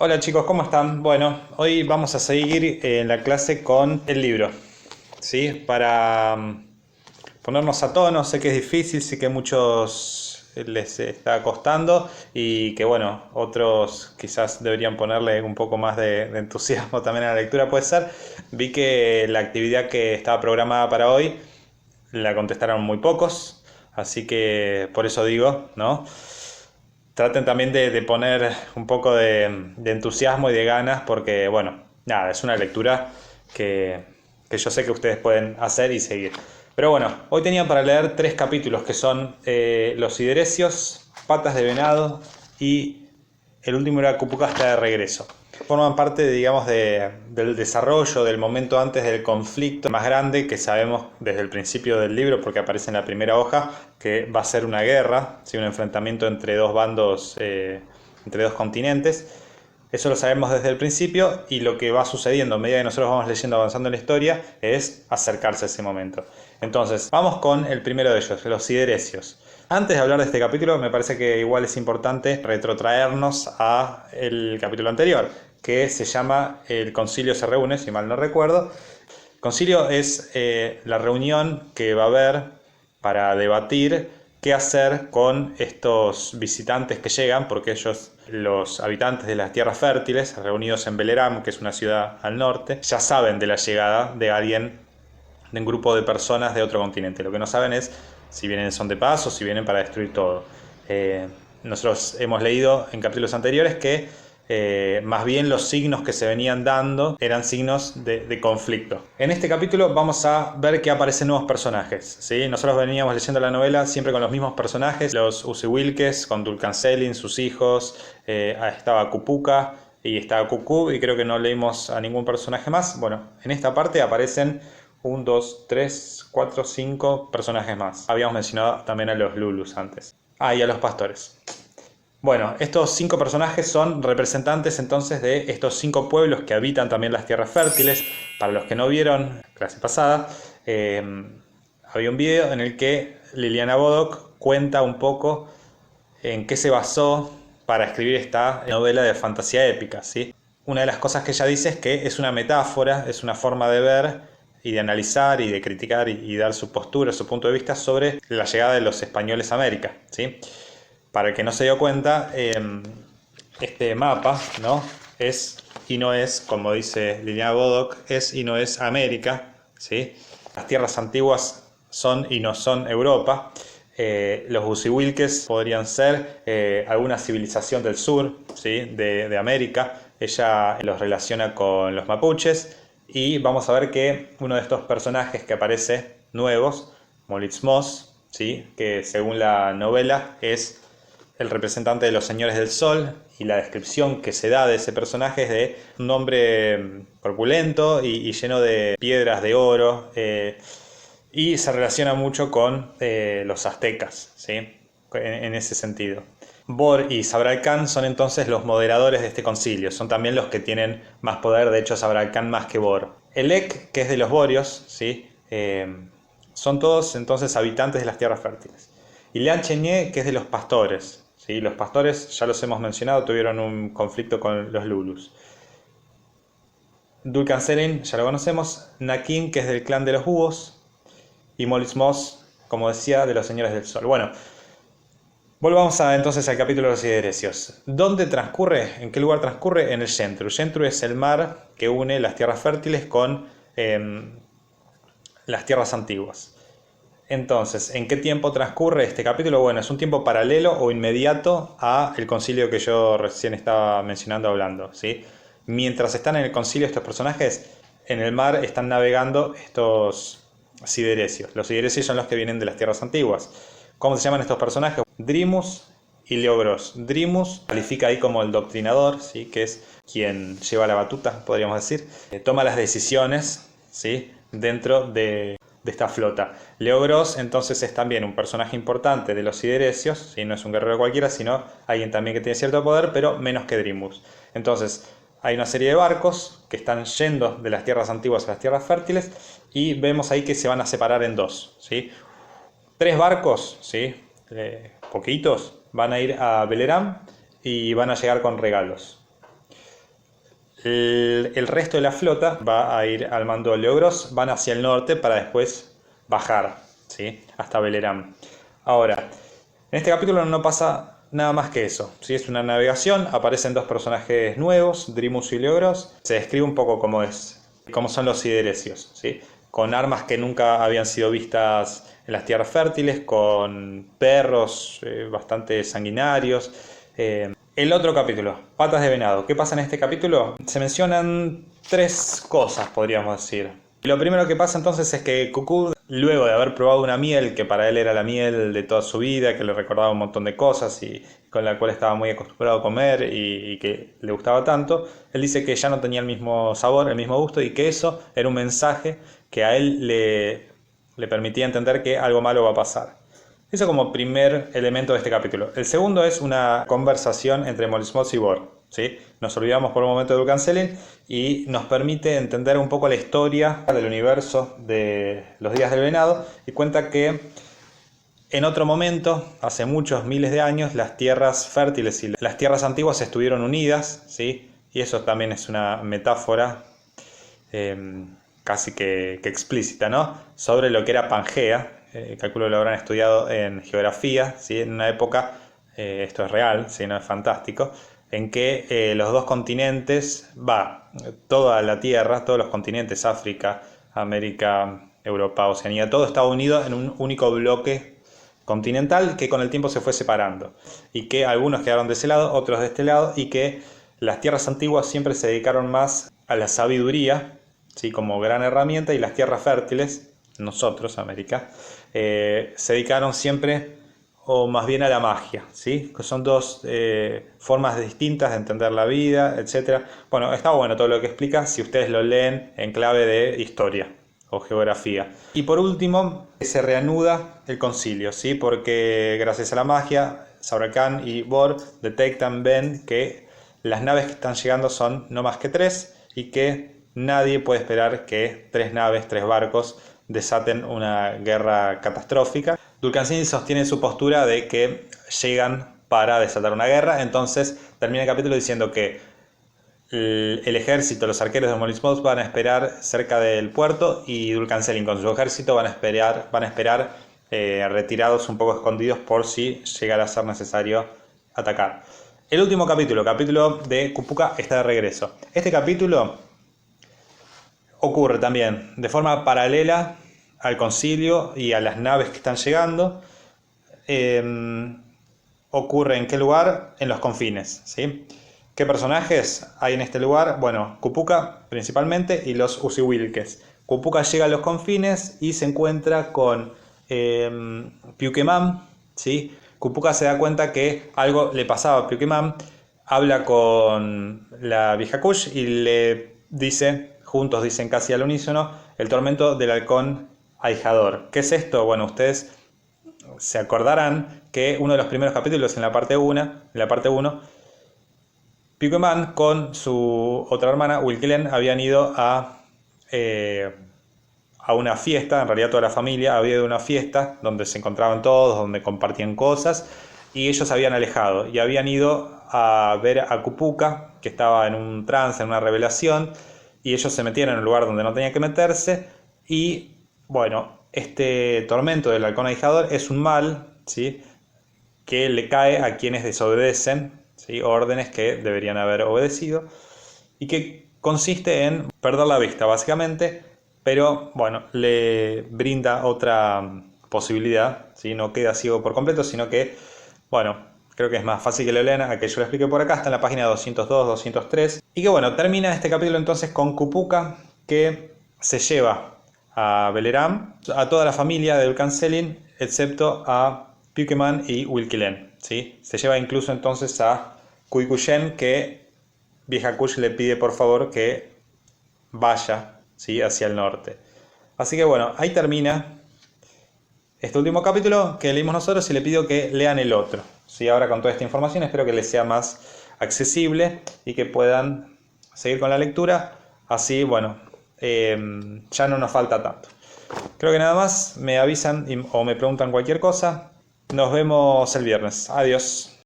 Hola chicos, ¿cómo están? Bueno, hoy vamos a seguir en la clase con el libro, ¿sí? Para ponernos a tono, sé que es difícil, sé que a muchos les está costando y que bueno, otros quizás deberían ponerle un poco más de entusiasmo también a la lectura, puede ser. Vi que la actividad que estaba programada para hoy la contestaron muy pocos, así que por eso digo, ¿no? Traten también de poner un poco de entusiasmo y de ganas porque, bueno, nada, es una lectura que, que yo sé que ustedes pueden hacer y seguir. Pero bueno, hoy tenía para leer tres capítulos que son Los Siderecios, Patas de Venado y el último era Cupuca está de regreso. Forman parte, digamos, del desarrollo, del momento antes del conflicto más grande que sabemos desde el principio del libro, porque aparece en la primera hoja, que va a ser una guerra, ¿sí? Un enfrentamiento entre dos bandos, entre dos continentes. Eso lo sabemos desde el principio y lo que va sucediendo a medida que nosotros vamos leyendo, avanzando en la historia, es acercarse a ese momento. Entonces, vamos con el primero de ellos, los Siderecios. Antes de hablar de este capítulo, me parece que igual es importante retrotraernos a el capítulo anterior, que se llama El Concilio se reúne, si mal no recuerdo. El concilio es la reunión que va a haber para debatir qué hacer con estos visitantes que llegan, porque ellos, los habitantes de las tierras fértiles, reunidos en Beleram, que es una ciudad al norte, ya saben de la llegada de alguien, de un grupo de personas de otro continente. Lo que no saben es si vienen son de paz o si vienen para destruir todo. Nosotros hemos leído en capítulos anteriores que más bien los signos que se venían dando eran signos de conflicto. En este capítulo vamos a ver que aparecen nuevos personajes, ¿sí? Nosotros veníamos leyendo la novela siempre con los mismos personajes, los Usiwilkes, con Dulcancelin, sus hijos, estaba Cupuca y estaba Cucú, y creo que no leímos a ningún personaje más. Bueno, en esta parte aparecen 1, 2, 3, 4, 5 personajes más. Habíamos mencionado también a los Lulus antes. Ah, y a los pastores. Bueno, estos 5 personajes son representantes entonces de estos 5 pueblos que habitan también las tierras fértiles. Para los que no vieron la clase pasada, había un video en el que Liliana Bodoc cuenta un poco en qué se basó para escribir esta novela de fantasía épica, ¿sí? Una de las cosas que ella dice es que es una metáfora, es una forma de ver y de analizar y de criticar y dar su postura, su punto de vista sobre la llegada de los españoles a América, ¿sí? Para el que no se dio cuenta, este mapa, ¿no? Es y no es, como dice Liliana Bodoc, es y no es América, ¿sí? Las tierras antiguas son y no son Europa. Los Usiwilkes podrían ser alguna civilización del sur, ¿sí? de América. Ella los relaciona con los mapuches y vamos a ver que uno de estos personajes que aparece nuevos, Molitz Moss, ¿sí? Que según la novela es el representante de los Señores del Sol, y la descripción que se da de ese personaje es de un hombre corpulento y lleno de piedras de oro, y se relaciona mucho con los aztecas, ¿sí? En ese sentido. Bor y Sabralcán son entonces los moderadores de este concilio, son también los que tienen más poder, de hecho Sabralcán más que Bor. Elec, que es de los Borios, ¿sí? Son todos entonces habitantes de las tierras fértiles. Y Lean Cheñé, que es de los pastores, ¿sí? Los pastores, ya los hemos mencionado, tuvieron un conflicto con los Lulus. Dulcancelin, ya lo conocemos. Nakin, que es del clan de los búhos. Y Molitz Moss, como decía, de los Señores del Sol. Bueno, volvamos entonces al capítulo de los Siderecios. ¿Dónde transcurre? ¿En qué lugar transcurre? En el Yentru. Yentru es el mar que une las tierras fértiles con las tierras antiguas. Entonces, ¿en qué tiempo transcurre este capítulo? Bueno, es un tiempo paralelo o inmediato a el concilio que yo recién estaba mencionando, hablando, ¿sí? Mientras están en el concilio estos personajes, en el mar están navegando estos siderecios. Los siderecios son los que vienen de las tierras antiguas. ¿Cómo se llaman estos personajes? Drimus y Leogros. Drimus califica ahí como el doctrinador, ¿sí? Que es quien lleva la batuta, podríamos decir. Toma las decisiones, ¿sí? Dentro de esta flota. Leogros entonces es también un personaje importante de los Siderecios, ¿sí? No es un guerrero cualquiera, sino alguien también que tiene cierto poder, pero menos que Drimus. Entonces hay una serie de barcos que están yendo de las tierras antiguas a las tierras fértiles y vemos ahí que se van a separar en dos, ¿sí? 3 barcos, ¿sí? Poquitos, van a ir a Beleram y van a llegar con regalos. El resto de la flota va a ir al mando de Leogros, van hacia el norte para después bajar, ¿sí? Hasta Beleriand. Ahora, en este capítulo no pasa nada más que eso, ¿sí? Es una navegación, aparecen dos personajes nuevos, Drimus y Leogros. Se describe un poco cómo son los sideresios, ¿sí? Con armas que nunca habían sido vistas en las tierras fértiles, con perros bastante sanguinarios. El otro capítulo, Patas de Venado. ¿Qué pasa en este capítulo? Se mencionan tres cosas, podríamos decir. Lo primero que pasa entonces es que Cucú, luego de haber probado una miel que para él era la miel de toda su vida, que le recordaba un montón de cosas y con la cual estaba muy acostumbrado a comer y que le gustaba tanto, él dice que ya no tenía el mismo sabor, el mismo gusto y que eso era un mensaje que a él le permitía entender que algo malo va a pasar. Eso como primer elemento de este capítulo. El segundo es una conversación entre Molismoth y Bor, ¿sí? Nos olvidamos por un momento de Dulcancelin y nos permite entender un poco la historia del universo de los Días del Venado y cuenta que en otro momento, hace muchos miles de años, las tierras fértiles y las tierras antiguas estuvieron unidas, ¿sí? Y eso también es una metáfora casi que explícita, ¿no? Sobre lo que era Pangea. Calculo que lo habrán estudiado en geografía, ¿sí? En una época, esto es real, ¿sí? No es fantástico, en que los dos continentes, toda la Tierra, todos los continentes, África, América, Europa, Oceanía, todo estaba unido en un único bloque continental que con el tiempo se fue separando y que algunos quedaron de ese lado, otros de este lado y que las tierras antiguas siempre se dedicaron más a la sabiduría, ¿sí? Como gran herramienta y las tierras fértiles, nosotros, América, se dedicaron siempre o más bien a la magia, ¿sí? Que son dos formas distintas de entender la vida, etc. Bueno, está bueno todo lo que explica si ustedes lo leen en clave de historia o geografía. Y por último, se reanuda el concilio, ¿sí? Porque gracias a la magia, Sabrakan y Bor ven que las naves que están llegando son no más que tres y que nadie puede esperar que tres naves, tres barcos desaten una guerra catastrófica. Dulcancelin sostiene su postura de que llegan para desatar una guerra, entonces termina el capítulo diciendo que el ejército, los arqueros de Molismoth van a esperar cerca del puerto y Dulcancelin con su ejército van a esperar retirados un poco escondidos por si llegara a ser necesario atacar. El último capítulo de Cupuca, está de regreso. Este capítulo ocurre también de forma paralela al concilio y a las naves que están llegando. Ocurre en qué lugar? En los confines, ¿sí? ¿Qué personajes hay en este lugar? Bueno, Cupuca principalmente y los Usiwilkes. Cupuca llega a los confines y se encuentra con Piuquemam, ¿sí? Cupuca se da cuenta que algo le pasaba a Piuquemam, habla con la vieja Kush y le dice, juntos dicen casi al unísono, el tormento del halcón ahijador. ¿Qué es esto? Bueno, ustedes se acordarán que uno de los primeros capítulos en la parte 1, Piuquemam con su otra hermana, Wilkelen, habían ido a una fiesta, en realidad toda la familia había ido a una fiesta donde se encontraban todos, donde compartían cosas, y ellos se habían alejado y habían ido a ver a Cupuca, que estaba en un trance, en una revelación, y ellos se metieron en un lugar donde no tenían que meterse, y bueno, este tormento del halcón ahijador es un mal, ¿sí? Que le cae a quienes desobedecen, ¿sí? Órdenes que deberían haber obedecido, y que consiste en perder la vista básicamente, pero bueno, le brinda otra posibilidad, ¿sí? No queda ciego por completo, sino que, bueno, creo que es más fácil que lo lean a que yo lo explique por acá, está en la página 202, 203, y que bueno, termina este capítulo entonces con Cupuca, que se lleva a Beleriand, a toda la familia de Dulcancelin, excepto a Piuquemam y Wilkelen, ¿sí? Se lleva incluso entonces a Cuicuyén, que vieja Kush le pide por favor que vaya, ¿sí? Hacia el norte. Así que bueno, ahí termina este último capítulo que leímos nosotros y le pido que lean el otro, ¿sí? Ahora con toda esta información espero que les sea más accesible y que puedan seguir con la lectura. Así, bueno, ya no nos falta tanto. Creo que nada más, me avisan o me preguntan cualquier cosa. Nos vemos el viernes. Adiós.